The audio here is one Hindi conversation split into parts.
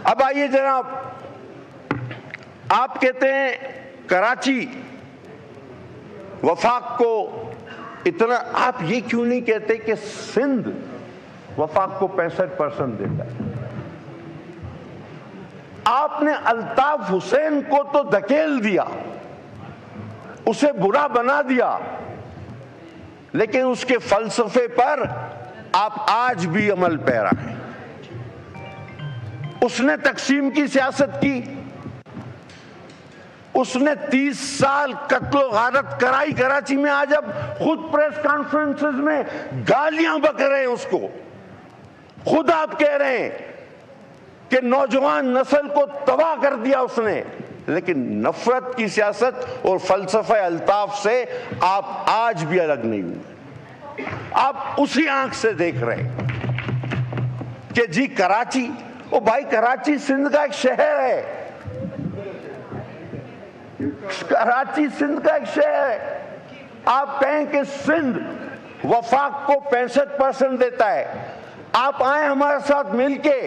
अब आइए जनाब, आप कहते हैं कराची वफाक को इतना, आप ये क्यों नहीं कहते कि सिंध वफाक को 65% देता है? आपने अल्ताफ हुसैन को तो धकेल दिया, उसे बुरा बना दिया, लेकिन उसके फलसफे पर आप आज भी अमल पैरा हैं। उसने तकसीम की सियासत की, उसने 30 साल कत्लो गारत कराई कराची में। आज अब खुद प्रेस कॉन्फ्रेंसेस में गालियां बक रहे हैं उसको, खुद आप कह रहे हैं कि नौजवान नस्ल को तबाह कर दिया उसने, लेकिन नफरत की सियासत और फलसफा अल्ताफ से आप आज भी अलग नहीं हुए। आप उसी आंख से देख रहे हैं कि जी कराची, ओ भाई कराची सिंध का एक शहर है, कराची सिंध का एक शहर है। आप कहें कि सिंध वफाक को 65% देता है, आप आए हमारे साथ मिलके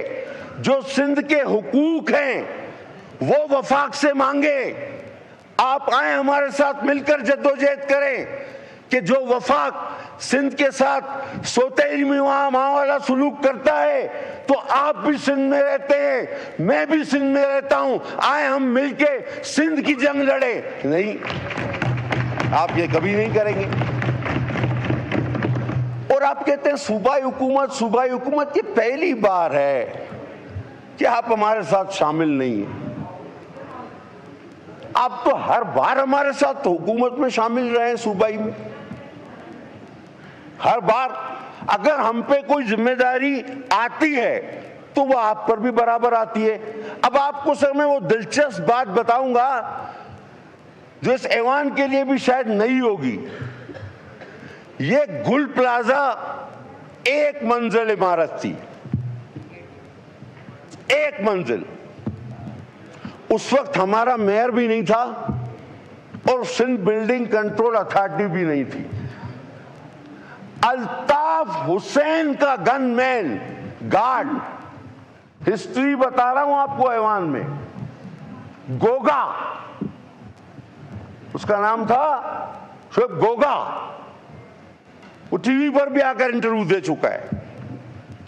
जो सिंध के हुकूक हैं वो वफाक से मांगे। आप आए हमारे साथ मिलकर जद्दोजहद करें कि जो वफाक सिंध के साथ सोतेरी में वहां वाला सुलूक करता है, तो आप भी सिंध में रहते हैं, मैं भी सिंध में रहता हूं, आए हम मिलके सिंध की जंग लड़े। नहीं, आप ये कभी नहीं करेंगे। और आप कहते हैं सूबाई हुकूमत, ये पहली बार है कि आप हमारे साथ शामिल नहीं हैं। आप तो हर बार हमारे साथ हुकूमत में शामिल रहे हैं, सूबाई में हर बार। अगर हम पे कोई जिम्मेदारी आती है तो वो आप पर भी बराबर आती है। अब आपको सर मैं वो दिलचस्प बात बताऊंगा जो इस ऐवान के लिए भी शायद नई होगी। ये गुल प्लाजा एक मंजिल इमारत थी, एक मंजिल। उस वक्त हमारा मेयर भी नहीं था और सिंध बिल्डिंग कंट्रोल अथॉरिटी भी नहीं थी। अल्ताफ हुसैन का गनमैन गार्ड, हिस्ट्री बता रहा हूं आपको ऐवान में, गोगा, उसका नाम था शुएब गोगा, वो टीवी पर भी आकर इंटरव्यू दे चुका है।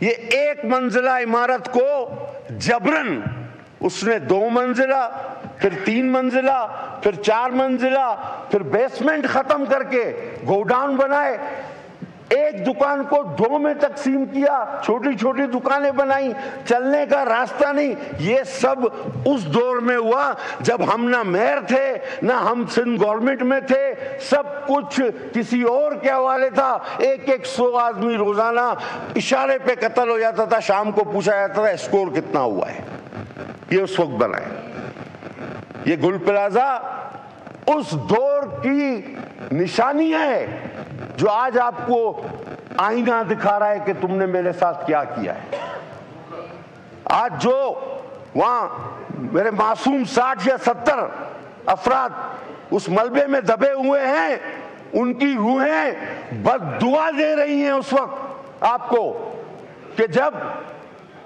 ये एक मंजिला इमारत को जबरन उसने 2 मंजिला, फिर 3 मंजिला, फिर 4 मंजिला, फिर बेसमेंट खत्म करके गोडाउन बनाए, एक दुकान को 2 में तकसीम किया, छोटी छोटी दुकानें बनाई, चलने का रास्ता नहीं। ये सब उस दौर में हुआ जब हम ना मेयर थे ना हम सिंध गवर्नमेंट में थे, सब कुछ किसी और के हवाले था। 100 आदमी रोजाना इशारे पे कत्ल हो जाता था, शाम को पूछा जाता था स्कोर कितना हुआ है। ये उस वक्त बना है। ये गुल प्लाजा उस दौर की निशानी है जो आज आपको आईना दिखा रहा है कि तुमने मेरे साथ क्या किया है। आज जो वहां मेरे मासूम 60 या 70 अफराद उस मलबे में दबे हुए हैं, उनकी रूहें बद्दुआ दे रही हैं उस वक्त आपको कि जब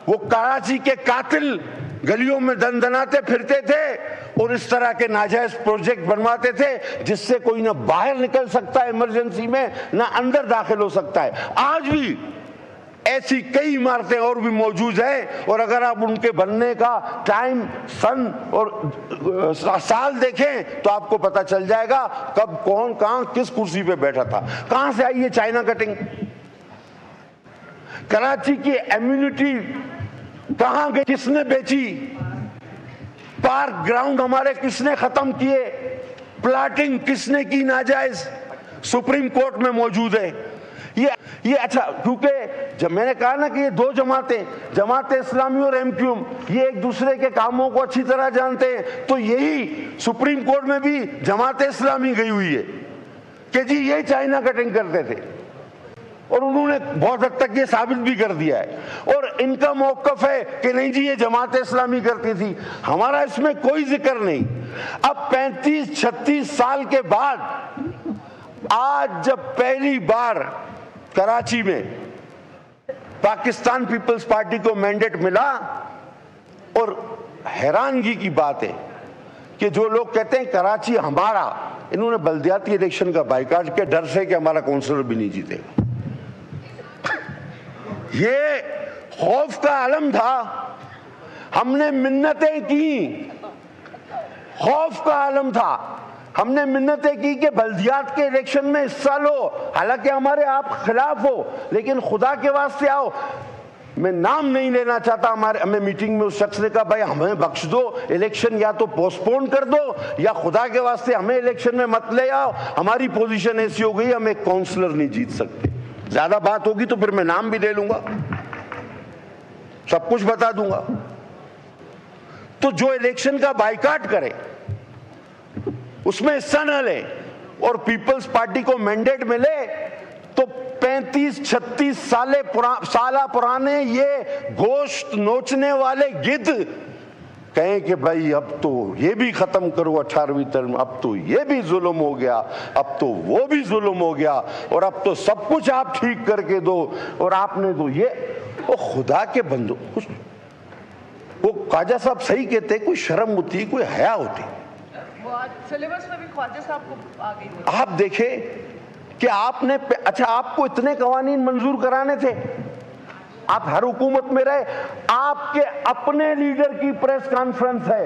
वो कराची के कातिल गलियों में दनदनाते फिरते थे और इस तरह के नाजायज प्रोजेक्ट बनवाते थे जिससे कोई ना बाहर निकल सकता है इमरजेंसी में, ना अंदर दाखिल हो सकता है। आज भी ऐसी कई इमारतें और भी मौजूद हैं, और अगर आप उनके बनने का टाइम, सन और साल देखें तो आपको पता चल जाएगा कब कौन कहां किस कुर्सी पे बैठा था। कहां से आई ये चाइना कटिंग? कराची की इम्यूनिटी कहां गई? किसने बेची? पार्क ग्राउंड हमारे किसने खत्म किए? प्लाटिंग किसने की नाजायज? सुप्रीम कोर्ट में मौजूद है ये। अच्छा, क्योंकि जब मैंने कहा ना कि ये 2 जमातें, जमात इस्लामी और एमक्यूएम, ये एक दूसरे के कामों को अच्छी तरह जानते हैं, तो यही सुप्रीम कोर्ट में भी जमात इस्लामी गई हुई है कि जी ये चाइना कटिंग करते थे, और उन्होंने बहुत हद तक ये साबित भी कर दिया है। और इनका मौकफ है कि नहीं जी ये जमात इस्लामी करती थी, हमारा इसमें कोई जिक्र नहीं। अब 35-36 साल के बाद आज जब पहली बार कराची में पाकिस्तान पीपल्स पार्टी को मैंडेट मिला और हैरानगी की बात है कि जो लोग कहते हैं कराची हमारा, इन्होंने बल्दियाती इलेक्शन का बाइकाट किया डर से कि हमारा काउंसलर भी नहीं जीतेगा। ये खौफ का आलम था, हमने मिन्नतें की, खौफ का आलम था, हमने मिन्नतें की कि बल्दियात के इलेक्शन में हिस्सा लो, हालांकि हमारे आप खिलाफ हो, लेकिन खुदा के वास्ते आओ। मैं नाम नहीं लेना चाहता, हमें मीटिंग में उस शख्स ने कहा भाई हमें बख्श दो, इलेक्शन या तो पोस्टपोन कर दो या खुदा के वास्ते हमें इलेक्शन में मत ले आओ, हमारी पोजीशन ऐसी हो गई हम एक काउंसलर नहीं जीत सकते। ज्यादा बात होगी तो फिर मैं नाम भी ले लूंगा, सब कुछ बता दूंगा। तो जो इलेक्शन का बाइकाट करे, उसमें हिस्सा न ले और पीपल्स पार्टी को मैंडेट मिले तो 35-36 साल पुराने ये गोश्त नोचने वाले गिद्ध कहें कि भाई अब तो ये भी खत्म करो 18वीं टर्म, अब तो ये भी जुल्म हो गया, अब तो वो भी जुल्म हो गया और अब तो सब कुछ आप ठीक करके दो और आपने तो ये। वो खुदा के बंदो, कुछ वो ख्वाजा साहब सही कहते, कोई शर्म होती, कोई हया होती। वो आज सिलेबस में भी ख्वाजा साहब को आ गई। आप देखे कि आपने, अच्छा आपको इतने कवानीन मंजूर कराने थे, आप हर हुकूमत में रहे, आपके अपने लीडर की प्रेस कॉन्फ्रेंस है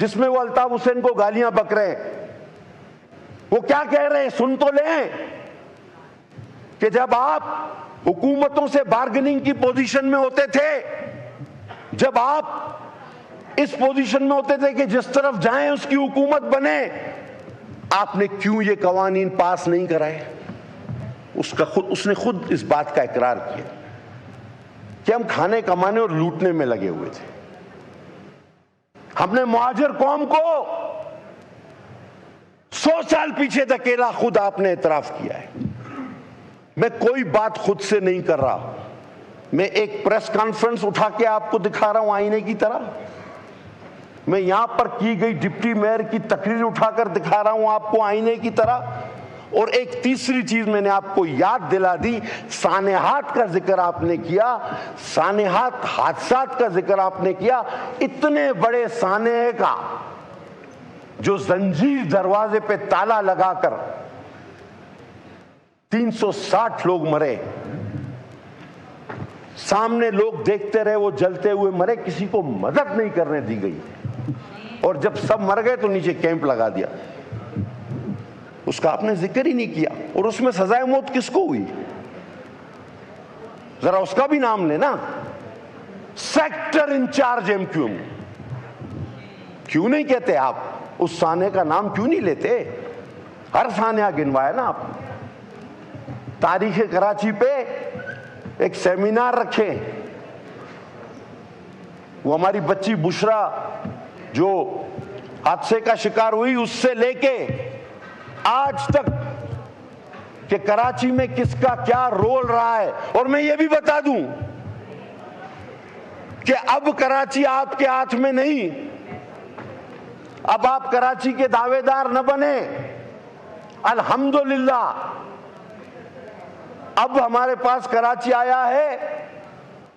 जिसमें वो अल्ताफ हुसैन को गालियां बक रहे हैं। वो क्या कह रहे हैं सुन तो लें कि जब आप हुकूमतों से बार्गेनिंग की पोजीशन में होते थे, जब आप इस पोजीशन में होते थे कि जिस तरफ जाएं उसकी हुकूमत बने, आपने क्यों ये कवानीन पास नहीं कराए? उसने खुद इस बात का इकरार किया कि हम खाने कमाने और लूटने में लगे हुए थे। हमने मुहाजिर कौम को 100 साल पीछे धकेला, खुद आपने इतराफ किया है। मैं कोई बात खुद से नहीं कर रहा, मैं एक प्रेस कॉन्फ्रेंस उठा के आपको दिखा रहा हूं आईने की तरह। मैं यहां पर की गई डिप्टी मेयर की तकरीर उठाकर दिखा रहा हूं आपको आईने की तरह। और एक तीसरी चीज मैंने आपको याद दिला दी, सानेहात का जिक्र आपने किया, सानेहात हादसात का जिक्र आपने किया। इतने बड़े सानेह का जो जंजीर दरवाजे पे ताला लगाकर 360 लोग मरे, सामने लोग देखते रहे, वो जलते हुए मरे, किसी को मदद नहीं करने दी गई। और जब सब मर गए तो नीचे कैंप लगा दिया, उसका आपने जिक्र ही नहीं किया। और उसमें सजाए मौत किसको हुई, जरा उसका भी नाम लेना। सेक्टर इंचार्ज एमक्यूएम, क्यों नहीं कहते आप? उस साने का नाम क्यों नहीं लेते? हर सानिया गिनवाया ना आप। तारीख कराची पे एक सेमिनार रखे, वो हमारी बच्ची बुशरा जो हादसे का शिकार हुई, उससे लेके आज तक कि कराची में किसका क्या रोल रहा है। और मैं ये भी बता दूं कि अब कराची आपके हाथ में नहीं, अब आप कराची के दावेदार न बने। अल्हम्दुलिल्लाह अब हमारे पास कराची आया है,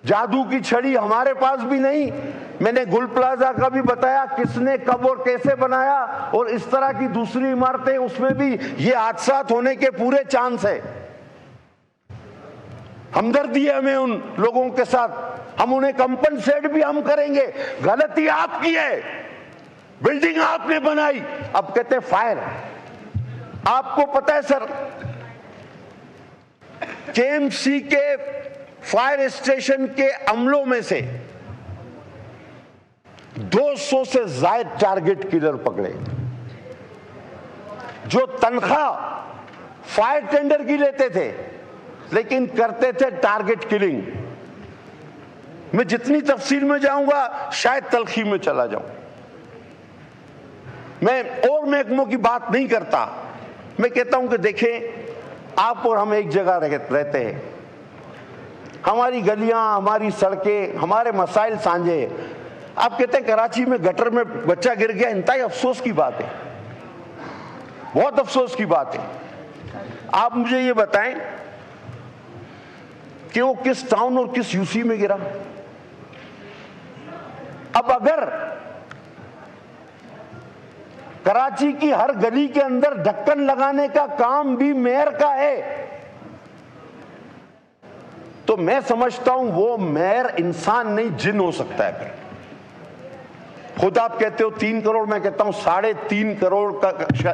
जादू की छड़ी हमारे पास भी नहीं। मैंने गुल प्लाजा का भी बताया किसने कब और कैसे बनाया, और इस तरह की दूसरी इमारतें, उसमें भी ये हादसात होने के पूरे चांस है। हमदर्दी है हमें उन लोगों के साथ, हम उन्हें कंपनसेट भी हम करेंगे। गलती आपकी है, बिल्डिंग आपने बनाई, अब कहते फायर। आपको पता है सर, केएमसी के फायर स्टेशन के अमलों में से 200 से ज्यादा टारगेट किलर पकड़े, जो तनख्वाह फायर टेंडर की लेते थे लेकिन करते थे टारगेट किलिंग। मैं जितनी तफसील में जाऊंगा शायद तलखी में चला जाऊं। मैं और महकमों की बात नहीं करता, मैं कहता हूं कि देखें आप और हम एक जगह रहते हैं, हमारी गलियां, हमारी सड़कें, हमारे मसाइल साझे। आप कहते हैं कराची में गटर में बच्चा गिर गया, इंतहाई अफसोस की बात है, बहुत अफसोस की बात है। आप मुझे ये बताएं कि वो किस टाउन और किस यूसी में गिरा? अब अगर कराची की हर गली के अंदर ढक्कन लगाने का काम भी मेयर का है, तो मैं समझता हूं वो मेयर इंसान नहीं जिन हो सकता है। फिर खुद आप कहते हो 3 करोड़, मैं कहता हूं 3.5 करोड़ का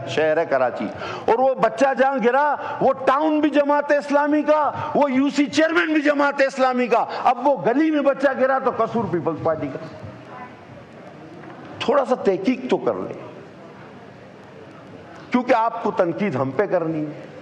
शहर है कराची, और वो बच्चा जहां गिरा वो टाउन भी जमात इस्लामी का, वो यूसी चेयरमैन भी जमात इस्लामी का। अब वो गली में बच्चा गिरा तो कसूर पीपल्स पार्टी का। थोड़ा सा तहकीक तो कर ले, क्योंकि आपको तनकीद हम पे करनी है।